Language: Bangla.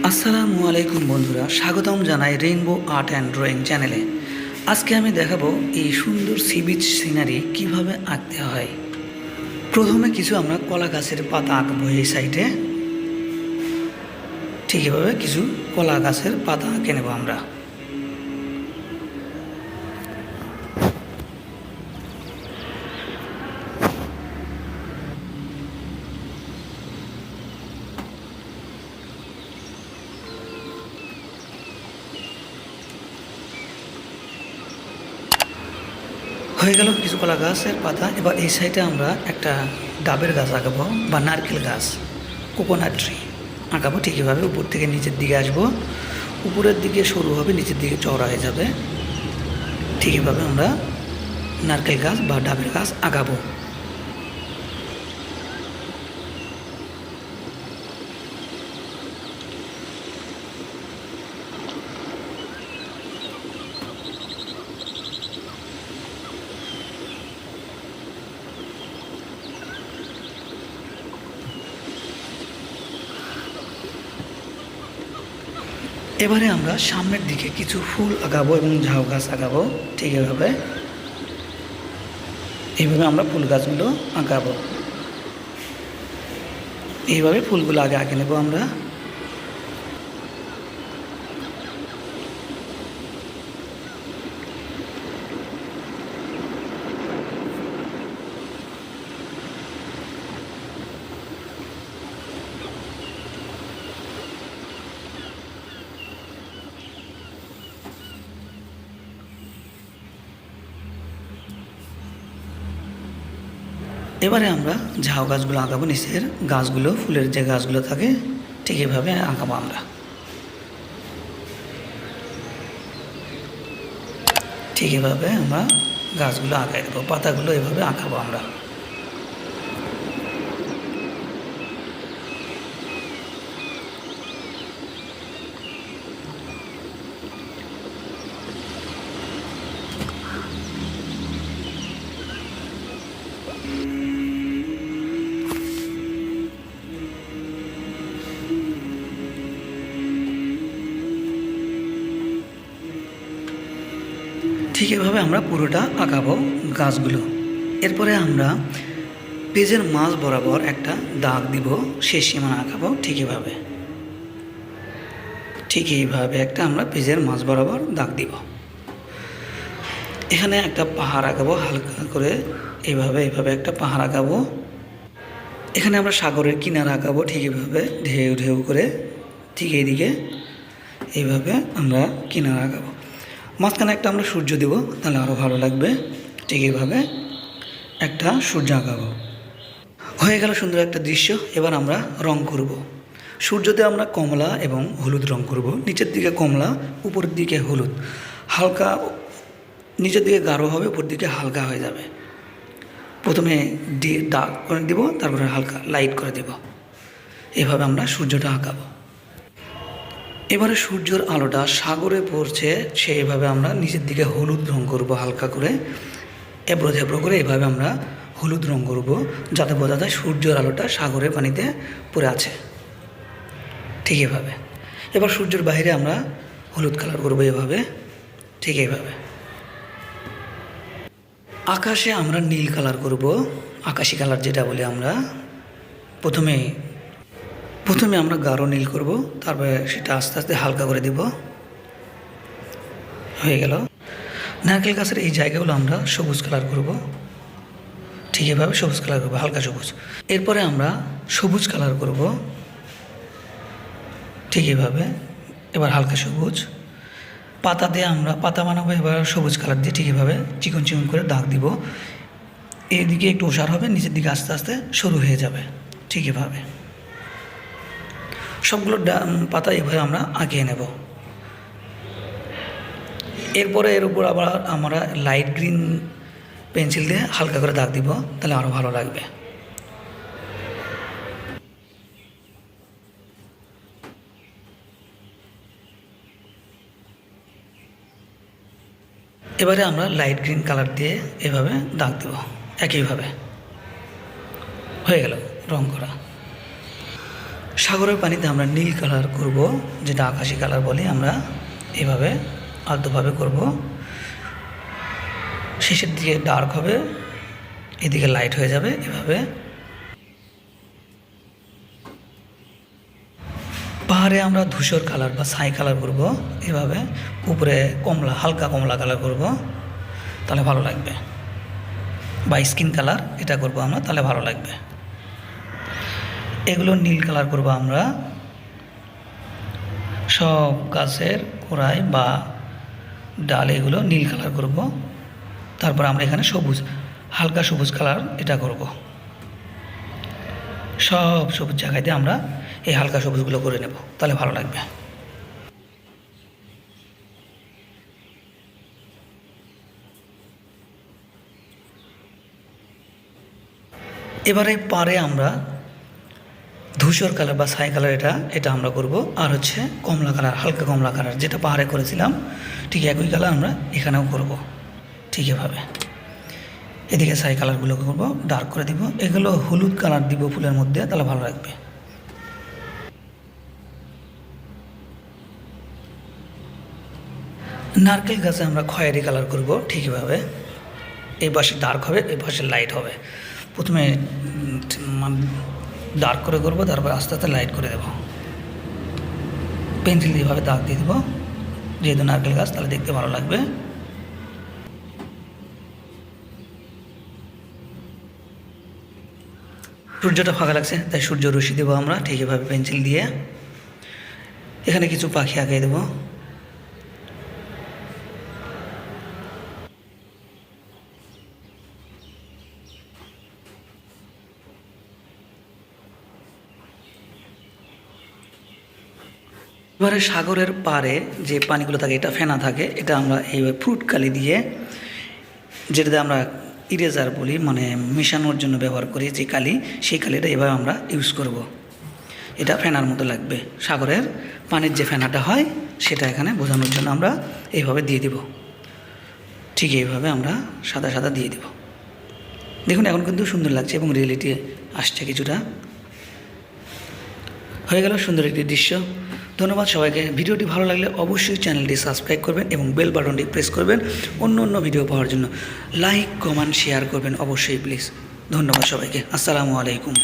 আসসালামু আলাইকুম বন্ধুরা, স্বাগতম জানাই রেইনবো আর্ট অ্যান্ড ড্রয়িং চ্যানেলে। আজকে আমি দেখাবো এই সুন্দর সি বিচ সিনারি কীভাবে আঁকতে হয়। প্রথমে কিছু আমরা কলা গাছের পাতা আঁকবো এই সাইডে। ঠিক এভাবে কিছু কলা গাছের পাতা আঁকে নেব আমরা। হয়ে গেল কিছু কলা গাছের পাতা। এবার এই সাইডে আমরা একটা ডাবের গাছ আঁকাবো বা নারকেল গাছ, কোকোনাট ট্রি আঁকাবো। ঠিক এভাবে উপর থেকে নিচের দিকে আসবো, উপরের দিকে সরু হবে, নিচের দিকে চওড়া হয়ে যাবে। ঠিক এভাবে আমরা নারকেল গাছ বা ডাবের গাছ আঁকাবো। এবারে আমরা সামনের দিকে কিছু ফুল আঁকাবো এবং ঝাউ গাছ আঁকাবো। ঠিক এভাবে আমরা ফুল গাছগুলো আঁকাবো। এইভাবে ফুলগুলো আগে আঁকে নেব আমরা। এবারে আমরা ঝাউ গাছগুলো আঁকাবো, নিচের গাছগুলো, ফুলের যে গাছগুলো থাকে ঠিক এভাবে আঁকাবো আমরা। ঠিক এভাবে আমরা গাছগুলো আঁকাই দেবো, পাতাগুলো এভাবে আঁকাবো আমরা। ঠিক এভাবে আমরা পুরোটা আঁকাবো গাছগুলো। এরপরে আমরা পেজের মাঝ বরাবর একটা দাগ দিব, শেষ সীমানা আঁকাবো। ঠিক এইভাবে একটা আমরা পেজের মাঝ বরাবর দাগ দিব। এখানে একটা পাহাড় আঁকাবো হালকা করে, এইভাবে একটা পাহাড় আঁকাবো। এখানে আমরা সাগরের কিনারা আঁকাবো ঠিক এইভাবে ঢেউ ঢেউ করে। ঠিক এইদিকে এইভাবে আমরা কিনারা আঁকাবো। মাঝখানে একটা আমরা সূর্য দেব, তাহলে আরও ভালো লাগবে। ঠিক এইভাবে একটা সূর্য আঁকাবো। হয়ে গেল সুন্দর একটা দৃশ্য। এবার আমরা রং করব। সূর্যতে আমরা কমলা এবং হলুদ রং করব। নিচের দিকে কমলা, উপরের দিকে হলুদ, হালকা নিচের দিকে গাঢ় হবে, উপর দিকে হালকা হয়ে যাবে। প্রথমে ডার্ক করে দিব, তারপরে হালকা লাইট করে দেব। এভাবে আমরা সূর্যটা আঁকাবো। এবারে সূর্যের আলোটা সাগরে পড়ছে, সেইভাবে আমরা নিচের দিকে হলুদ রং করব হালকা করে, এবড়ো থেবড়ো করে। এভাবে আমরা হলুদ রং করব, যাতে বোঝা যায় সূর্যের আলোটা সাগরের পানিতে পড়ে আছে। ঠিক এভাবে এবার সূর্যের বাইরে আমরা হলুদ কালার করব এভাবে। ঠিক এইভাবে আকাশে আমরা নীল কালার করব, আকাশি কালার যেটা বলি আমরা। প্রথমে আমরা গাঢ় নীল করব, তারপরে সেটা আস্তে আস্তে হালকা করে দিব। হয়ে গেল। নারকেল গাছের এই জায়গাগুলো আমরা সবুজ কালার করব। ঠিক এভাবে সবুজ কালার করব, হালকা সবুজ। এরপরে আমরা সবুজ কালার করব ঠিক এভাবে। এবার হালকা সবুজ পাতা দিয়ে আমরা পাতা বানাবো। এবার সবুজ কালার দিয়ে ঠিক এভাবে চিকন চিকন করে দাগ দিব। এদিকে একটু ওষার হবে, নিচের দিকে আস্তে আস্তে শুরু হয়ে যাবে। ঠিক এভাবে সবগুলো পাতা এভাবে আমরা আঁকিয়ে নেব। এরপরে এর উপর আবার আমরা লাইট গ্রিন পেন্সিল দিয়ে হালকা করে দাগ দিব, তাহলে আরও ভালো লাগবে। এবারে আমরা লাইট গ্রিন কালার দিয়ে এভাবে দাগ দেব একইভাবে। হয়ে গেল রং করা। সাগরের পানিতে আমরা নীল কালার করব, যেটা আকাশি কালার বলি আমরা। এভাবে আলতোভাবে করব, শেষের দিকে ডার্ক হবে, এদিকে লাইট হয়ে যাবে। এভাবে পাহাড়ে আমরা ধূসর কালার বা ছাই কালার করব, এভাবে উপরে কমলা, হালকা কমলা কালার করব, তাহলে ভালো লাগবে। বা স্কিন কালার এটা করব আমরা, তাহলে ভালো লাগবে। এগুলো নীল কালার করব আমরা সব গাছের গোড়ায় বা ডাল, এগুলো নীল কালার করব। তারপর আমরা এখানে সবুজ, হালকা সবুজ কালার এটা করব। সব সবুজ জায়গায় দিয়ে আমরা এই হালকা সবুজগুলো করে নেব, তাহলে ভালো লাগবে। এবারে পারে আমরা ধূসর কালার বা ছাই কালার এটা আমরা করব। আর হচ্ছে কমলা কালার, হালকা কমলা কালার, যেটা পাহাড়ে করেছিলাম ঠিক একই কালার আমরা এখানেও করব। ঠিক এভাবে এদিকে ছাই কালারগুলো করব, ডার্ক করে দিব। এগুলো হলুদ কালার দিব ফুলের মধ্যে, তাহলে ভালো লাগবে। নারকেল গাছে আমরা খয়েরি কালার করব, ঠিক এভাবে। এই পাশে ডার্ক হবে, এই পাশে লাইট হবে। প্রথমে ডার্ক করে করবো, তারপর আস্তে আস্তে লাইট করে দেবো। পেন্সিল দিয়ে এভাবে দাগ দিয়ে দেবো, যেহেতু নারকেল গাছ, তাহলে দেখতে ভালো লাগবে। সূর্যটা ফাঁকা লাগছে, তাই সূর্য রশ্মি দেবো আমরা ঠিক এভাবে পেন্সিল দিয়ে। এখানে কিছু পাখি আঁকিয়ে দেবো। এবারে সাগরের পাড়ে যে পানিগুলো থাকে, এটা ফেনা থাকে, এটা আমরা এইভাবে ফ্রুট কালি দিয়ে, যেটাতে আমরা ইরেজার বলি, মানে মেশানোর জন্য ব্যবহার করি যে কালি, সেই কালিটা এভাবে আমরা ইউজ করব। এটা ফেনার মতো লাগবে। সাগরের পানির যে ফেনাটা হয় সেটা এখানে বোঝানোর জন্য আমরা এইভাবে দিয়ে দিব। ঠিক এইভাবে আমরা সাদা সাদা দিয়ে দিব। দেখুন এখন কিন্তু সুন্দর লাগছে এবং রিয়েলিটি আসছে কিছুটা। হয়ে গেল সুন্দর একটি দৃশ্য। ধন্যবাদ সবাইকে। ভিডিওটি ভালো লাগলে অবশ্যই চ্যানেলটি সাবস্ক্রাইব করবেন এবং বেল বাটনটি প্রেস করবেন অন্য অন্য ভিডিও পাওয়ার জন্য। লাইক, কমেন্ট, শেয়ার করবেন অবশ্যই প্লিজ। ধন্যবাদ সবাইকে। আসসালামু আলাইকুম।